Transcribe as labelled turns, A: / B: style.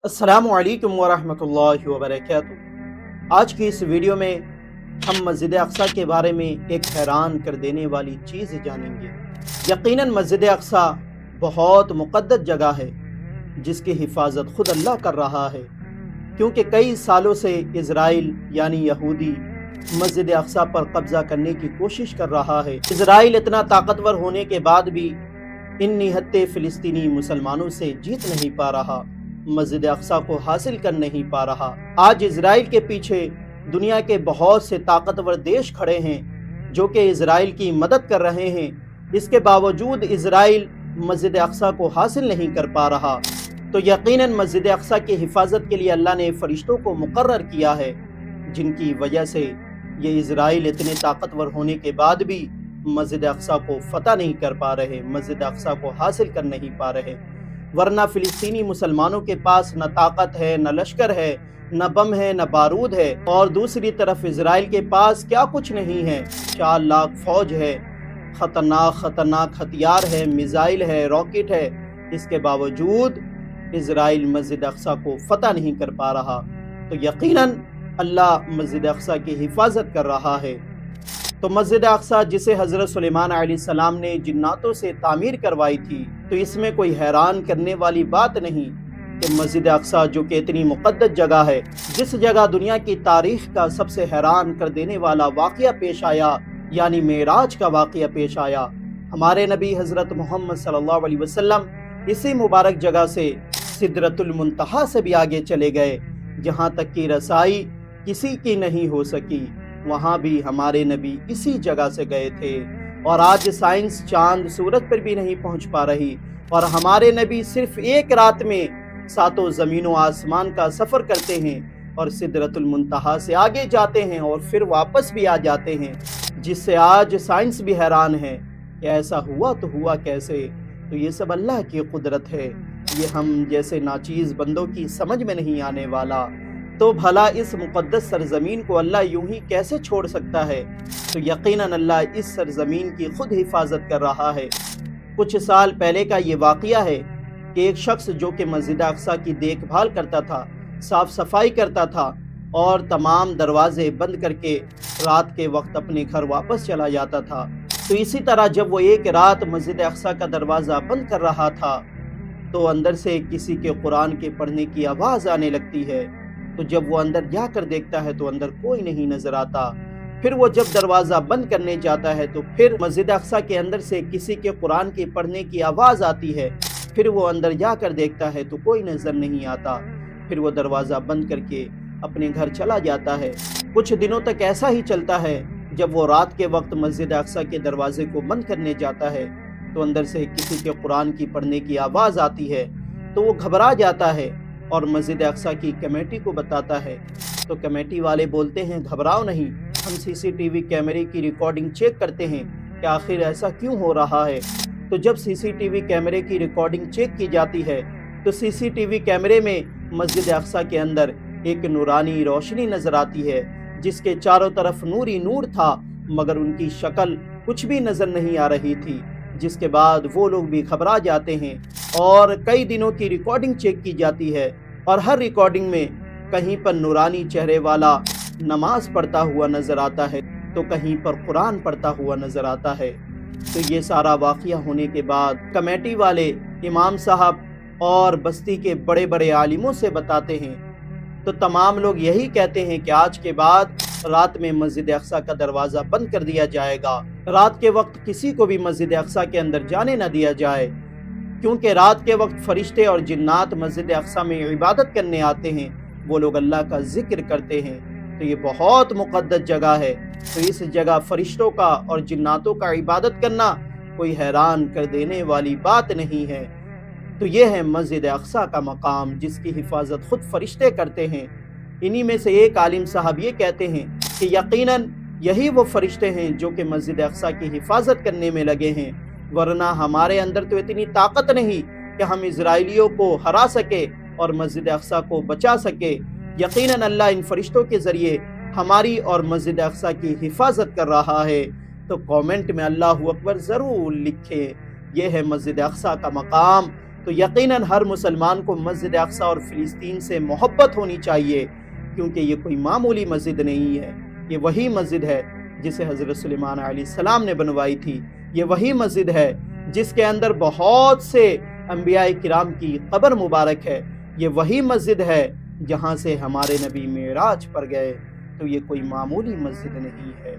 A: अस्सलामु अलैकुम वरहमतुल्लाहि वबरकातुहू। आज की इस वीडियो में हम मस्जिद अक्सा के बारे में एक हैरान कर देने वाली चीज़ जानेंगे। यकीनन मस्जिद अक्सा बहुत मुक़द्दस जगह है जिसकी हिफाजत खुद अल्लाह कर रहा है, क्योंकि कई सालों से इज़राइल यानी यहूदी मस्जिद अक्सा पर कब्ज़ा करने की कोशिश कर रहा है। इज़राइल इतना ताकतवर होने के बाद भी इन निहत्ते फ़िलिस्तीनी मुसलमानों से जीत नहीं पा रहा, मस्जिद अक्सा को हासिल कर नहीं पा रहा। आज इज़राइल के पीछे दुनिया के बहुत से ताकतवर देश खड़े हैं जो कि इज़राइल की मदद कर रहे हैं। इसके बावजूद इज़राइल मस्जिद अक्सा को हासिल नहीं कर पा रहा। तो यकीनन मस्जिद अक्सा की हिफाजत के लिए अल्लाह ने फरिश्तों को मुकर्रर किया है, जिनकी वजह से ये इज़राइल इतने ताकतवर होने के बाद भी मस्जिद अक्सा को फतह नहीं कर पा रहे, मस्जिद अक्सा को हासिल कर नहीं पा रहे। वरना फ़िलिस्तीनी मुसलमानों के पास न ताकत है, न लश्कर है, न बम है, न बारूद है, और दूसरी तरफ इज़राइल के पास क्या कुछ नहीं है। 4 लाख फौज है, खतरनाक हथियार है, मिसाइल है, रॉकेट है। इसके बावजूद इज़राइल मस्जिद अक्सा को फतह नहीं कर पा रहा। तो यकीनन अल्लाह मस्जिद अक्सा की हिफाजत कर रहा है। तो मस्जिद अक्सा जिसे हज़रत सुलेमान अलैहिस्सलाम ने जिन्नातों से तामीर करवाई थी, तो इसमें कोई हैरान करने वाली बात नहीं कि मस्जिद अक्सा जो कि इतनी मुक़द्दस जगह है, जिस जगह दुनिया की तारीख़ का सबसे हैरान कर देने वाला वाक़या पेश आया, यानी मेराज का वाक़या पेश आया। हमारे नबी हज़रत मोहम्मद सल्लल्लाहु अलैहि वसल्लम इसी मुबारक जगह से सिदरतुल मुंतहा से भी आगे चले गए, जहाँ तक की रसाई किसी की नहीं हो सकी, वहाँ भी हमारे नबी इसी जगह से गए थे। और आज साइंस चांद सूरज पर भी नहीं पहुँच पा रही, और हमारे नबी सिर्फ एक रात में 7 ज़मीनों आसमान का सफ़र करते हैं और सिदरतुल मुंतहा से आगे जाते हैं और फिर वापस भी आ जाते हैं, जिससे आज साइंस भी हैरान है कि ऐसा हुआ तो हुआ कैसे। तो ये सब अल्लाह की कुदरत है, ये हम जैसे नाचीज़ बंदों की समझ में नहीं आने वाला। तो भला इस मुक़द्दस सरज़मीन को अल्लाह यूं ही कैसे छोड़ सकता है। तो यकीनन अल्लाह इस सरज़मीन की खुद हिफाजत कर रहा है। कुछ साल पहले का ये वाक़या है कि एक शख्स जो कि मस्जिद अक्सा की देखभाल करता था, साफ़ सफाई करता था और तमाम दरवाज़े बंद करके रात के वक्त अपने घर वापस चला जाता था। तो इसी तरह जब वो एक रात मस्जिद अक्सा का दरवाज़ा बंद कर रहा था, तो अंदर से किसी के कुरान के पढ़ने की आवाज़ आने लगती है। तो जब वो अंदर जाकर देखता है तो अंदर कोई नहीं नजर आता। फिर वो जब दरवाज़ा बंद करने जाता है तो फिर मस्जिद अक्सा के अंदर से किसी के कुरान के पढ़ने की आवाज़ आती है। फिर वो अंदर जाकर देखता है तो कोई नज़र नहीं आता। फिर वो दरवाज़ा बंद करके अपने घर चला जाता है। कुछ दिनों तक ऐसा ही चलता है। जब वो रात के वक्त मस्जिद अक्सा के दरवाजे को बंद करने जाता है तो अंदर से किसी के कुरान की पढ़ने की आवाज़ आती है। तो वो घबरा जाता है और मस्जिद अक्सा की कमेटी को बताता है। तो कमेटी वाले बोलते हैं, घबराओ नहीं, हम सीसीटीवी कैमरे की रिकॉर्डिंग चेक करते हैं कि आखिर ऐसा क्यों हो रहा है। तो जब सीसीटीवी कैमरे की रिकॉर्डिंग चेक की जाती है तो सीसीटीवी कैमरे में मस्जिद अक्सा के अंदर एक नूरानी रोशनी नज़र आती है, जिसके चारों तरफ नूर ही नूर था, मगर उनकी शक्ल कुछ भी नज़र नहीं आ रही थी। जिसके बाद वो लोग भी घबरा जाते हैं और कई दिनों की रिकॉर्डिंग चेक की जाती है, और हर रिकॉर्डिंग में कहीं पर नूरानी चेहरे वाला नमाज पढ़ता हुआ नज़र आता है तो कहीं पर कुरान पढ़ता हुआ नज़र आता है। तो ये सारा वाक़या होने के बाद कमेटी वाले इमाम साहब और बस्ती के बड़े बड़े आलिमों से बताते हैं। तो तमाम लोग यही कहते हैं कि आज के बाद रात में मस्जिद अक्सा का दरवाज़ा बंद कर दिया जाएगा। रात के वक्त किसी को भी मस्जिद अक्सा के अंदर जाने न दिया जाए, क्योंकि रात के वक्त फरिश्ते और जिन्नात मस्जिद अक्सा में इबादत करने आते हैं, वो लोग अल्लाह का जिक्र करते हैं। तो ये बहुत मुक़द्दस जगह है। तो इस जगह फरिश्तों का और जिन्नातों का इबादत करना कोई हैरान कर देने वाली बात नहीं है। तो ये है मस्जिद अक्सा का मकाम, जिसकी हिफाजत खुद फरिश्ते करते हैं। इन्हीं में से एक आलिम साहब ये कहते हैं कि यकीनन यही वो फरिश्ते हैं जो कि मस्जिद अक्सा की हिफाजत करने में लगे हैं, वरना हमारे अंदर तो इतनी ताकत नहीं कि हम इजराइलियों को हरा सके और मस्जिद अक्सा को बचा सके। यकीनन अल्लाह इन फरिश्तों के ज़रिए हमारी और मस्जिद अक्सा की हिफाजत कर रहा है। तो कमेंट में अल्लाहु अकबर ज़रूर लिखें। यह है मस्जिद अक्सा का मकाम, تو یقیناً ہر مسلمان کو مسجد اقصی اور فلسطین سے محبت ہونی چاہیے، کیونکہ یہ کوئی معمولی مسجد نہیں ہے، یہ وہی مسجد ہے جسے حضرت سلیمان علیہ السلام نے بنوائی تھی، یہ وہی مسجد ہے جس کے اندر بہت سے انبیاء کرام کی قبر مبارک ہے، یہ وہی مسجد ہے جہاں سے ہمارے نبی معراج پر گئے، تو یہ کوئی معمولی مسجد نہیں ہے۔